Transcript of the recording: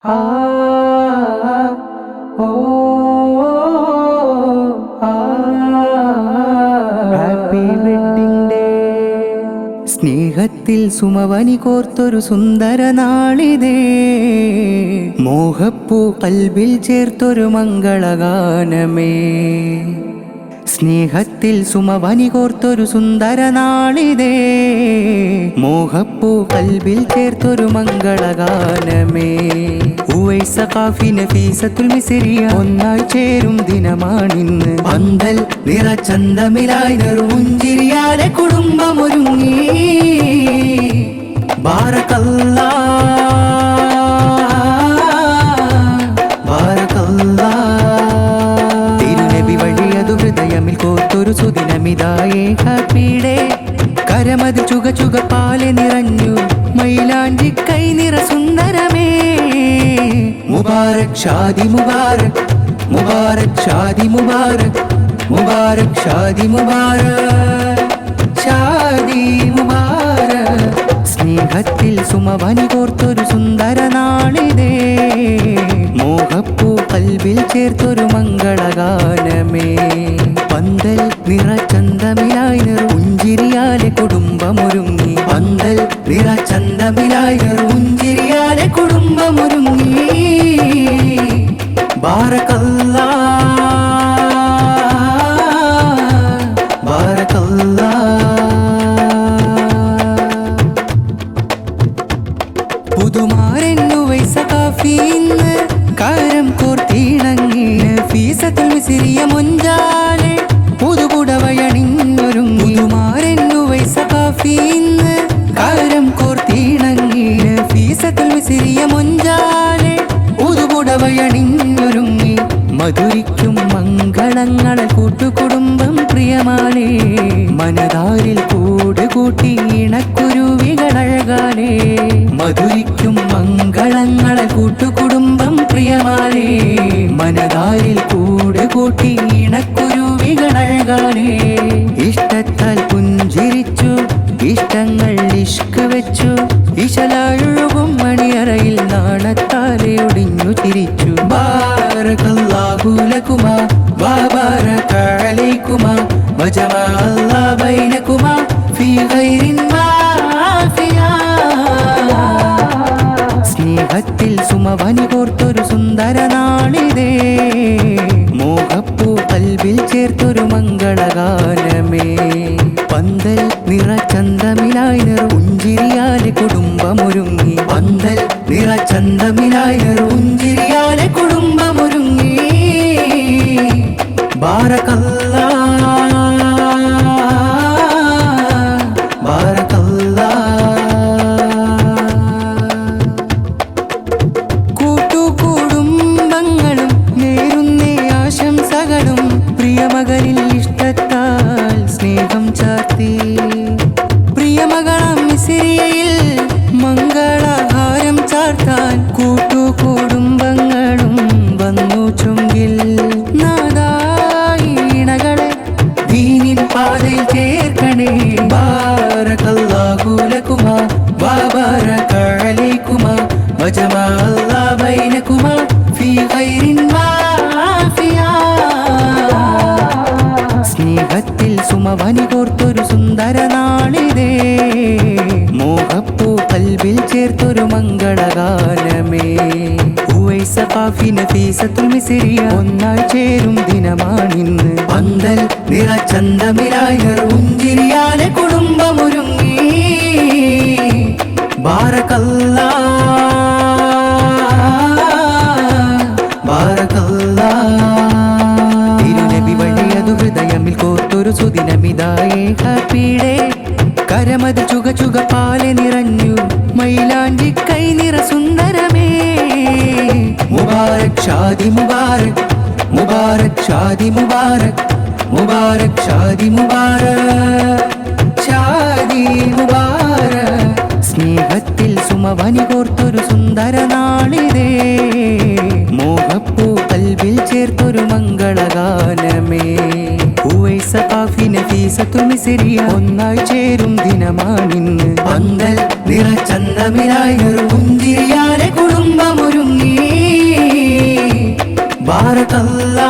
Happy wedding day. സ്നേഹത്തിൽ സുമവനി കോർത്തൊരു സുന്ദര നാളിതേ, മോഹപ്പൂ കൽബിൽ ചേർത്തൊരു മംഗളഗാനമേ. സ്നേഹത്തിൽ സുമവനി കോർത്തൊരു സുന്ദര നാളിതേ, മോഹപ്പൂ കൽബിൽ ചേർത്തൊരു മംഗളഗാനമേ. ഉവൈസ ഖാഫി നഫീസത്തുൽ മിസ്രിയ ഒന്നായി ചേരും ദിനമാണിന്ന്. പന്തൽ നിറചന്തമിലായി നെറുപുഞ്ചിരിയാലെ കുടുംബമൊരുങ്ങി. ബാറകല്ലാ ബാറകല്ലാ. തിരുനബി വഴിയതു ഹൃദയമിൽ കോർത്തൊരു സുദിനമിതായേ ഹാപ്പി ഡേ. കരമത് ചുക ചുക പാലെ നിറഞ്ഞു മൈലാഞ്ചി കൈ നിറ സുന്ദരമേ. മുബാരക് ഷാദി മുബാരക്, മുബാരക് ഷാദി മുബാരക്, മുബാരക് ഷാദി മുബാരക്, ഷാദി മുബാരക്. സ്നേഹത്തിൽ സുമവനി കോർത്തൊരു സുന്ദര നാളിതേ, മോഹപ്പൂ കൽബിൽ ചേർത്തൊരു മംഗളഗാനമേ. പന്തൽ നിറചന്തമിലായി നെറുപുഞ്ചിരിയാലെ കുടുംബമൊരുങ്ങി. പന്തൽ നിറചന്തമിലായി നെറുപുഞ്ചിരിയാലെ കുടുംബമൊരുങ്ങി. ബാറകല്ലാ ബാറകല്ലാ. പുതുമാരെന്നു ഉവൈസ ഖാഫി ഇന്ന് കാരം കോർത്തിണങ്ങി. നഫീസത്തുൽ മിസ്രിയ മൊഞ്ചാലെ പുതുപുടവയണിഞ്ഞൊരുങ്ങി. പുതുമാരെന്നു ഉവൈസ ഖാഫി ഇന്ന് കാരം കോർത്തിണങ്ങി. നഫീസത്തുൽ മിസ്രിയ മൊഞ്ചാലെ പുതുപുടവയണിഞ്ഞൊരുങ്ങി. മധുരിക്കും മംഗളങ്ങളെ കൂട്ടുകുടുംബം പ്രിയമാലേ. മനതാരിൽ കൂടുകൂട്ടി ഇണക്കുരുവികളഴകാലേ. മധുരിക്കും മംഗളങ്ങളെ കൂട്ടുകുടുംബം പ്രിയമാലേ. മനതാരിൽ കൂടുകൂട്ടി ഇണക്കുരുവികളഴകാലേ. ഇഷ്ടത്താൽ പുഞ്ചിരിച്ചു ഇഷ്ടങ്ങൾ ഇഷ്ക് വെച്ചു. ഇശലൊഴുകും മണിയറയിൽ നാണത്താലെ ഒടിഞ്ഞു തിരിച്ചു. ബാറകല്ലാഹു ലകുമാ വബാറക അലൈകുമാ വജമഅ അല്ലാഹു ബൈനകുമാ ഫീ ഖൈറിൻ മാഫിയാ. സ്നേഹത്തിൽ സുമവനി കോർത്തൊരു സുന്ദര നാളിതേ, മോഹപ്പൂ കൽബിൽ ചേർത്തൊരു മംഗളഗാനമേ. പന്തൽ നിറചന്തമിലായി നെറുപുഞ്ചിരിയാലെ കുടുംബമൊരുങ്ങി. പന്തൽ നിറചന്തമിലായി നെറുപുഞ്ചിരിയാലെ കുടുംബമൊരുങ്ങി. ബാറകല്ലാ ബാറകല്ലാ. കൂട്ടുകുടുംബങ്ങളും നേരുന്നേ ആശംസകളും. പ്രിയമകനിൽ ഇഷ്ടത്താൽ സ്നേഹം ചാർത്തി. പ്രിയമകളാം മിസ്രിയയിൽ മംഗളഹാരം ചാർത്താൻ കൂട്ടുകുടുംബങ്ങളും വന്നു ചുങ്കിൽ. നാദായിണകളെ ദീനിൻ പാതയിൽ ചേർക്കണേ. ബാറകല്ലാഹു ലകുമാ വബാറക അലൈകുമാ വജമഅ അല്ലാഹു ബൈനകുമാ ഫീ ഖൈറിൻ മാഫിയാ. സ്നേഹത്തിൽ സുമവനി കോർത്തൊരു സുന്ദര നാളിതേ, മോഹപ്പൂ കൽബിൽ ചേർത്തൊരു മംഗളഗാനമേ. ഉവൈസ ഖാഫി നഫീസത്തുൽ മിസ്രിയ ഒന്നായി ചേരും ദിനമാണിന്ന്. പന്തൽ നിറചന്തമിലായി നെറുപുഞ്ചിരിയാലെ കുടുംബമൊരുങ്ങി. ബാറകല്ലാ ബാറകല്ലാ. തിരുനബി വഴിയതു ഹൃദയമിൽ കോർത്തൊരു സുദിനമിതായേ ഹാപ്പി ഡേ. കരമത് ചുക ചുക പാലെ നിറഞ്ഞു മൈലാഞ്ചി കൈ നിറ സുന്ദരമേ. മുബാരക് ഷാദി മുബാരക്, മുബാരക് ഷാദി മുബാരക്, മുബാരക് ഷാദി മുബാരക്, ഷാദി മുബാരക്. സ്നേഹത്തിൽ സുമവനി കോർത്തൊരു സുന്ദര നാളിതേ, മോഹപ്പൂ കൽബിൽ ചേർത്തൊരു മംഗളഗാനമേ. ഉവൈസ ഖാഫി നഫീസത്തുൽ മിസ്രിയ ഒന്നായി ചേരും ദിനമാണിന്ന്. പന്തൽ നിറചന്തമിലായി നെറുപുഞ്ചിരിയാലെ കുടുംബമൊരുങ്ങി. ബാരകല്ലാഹു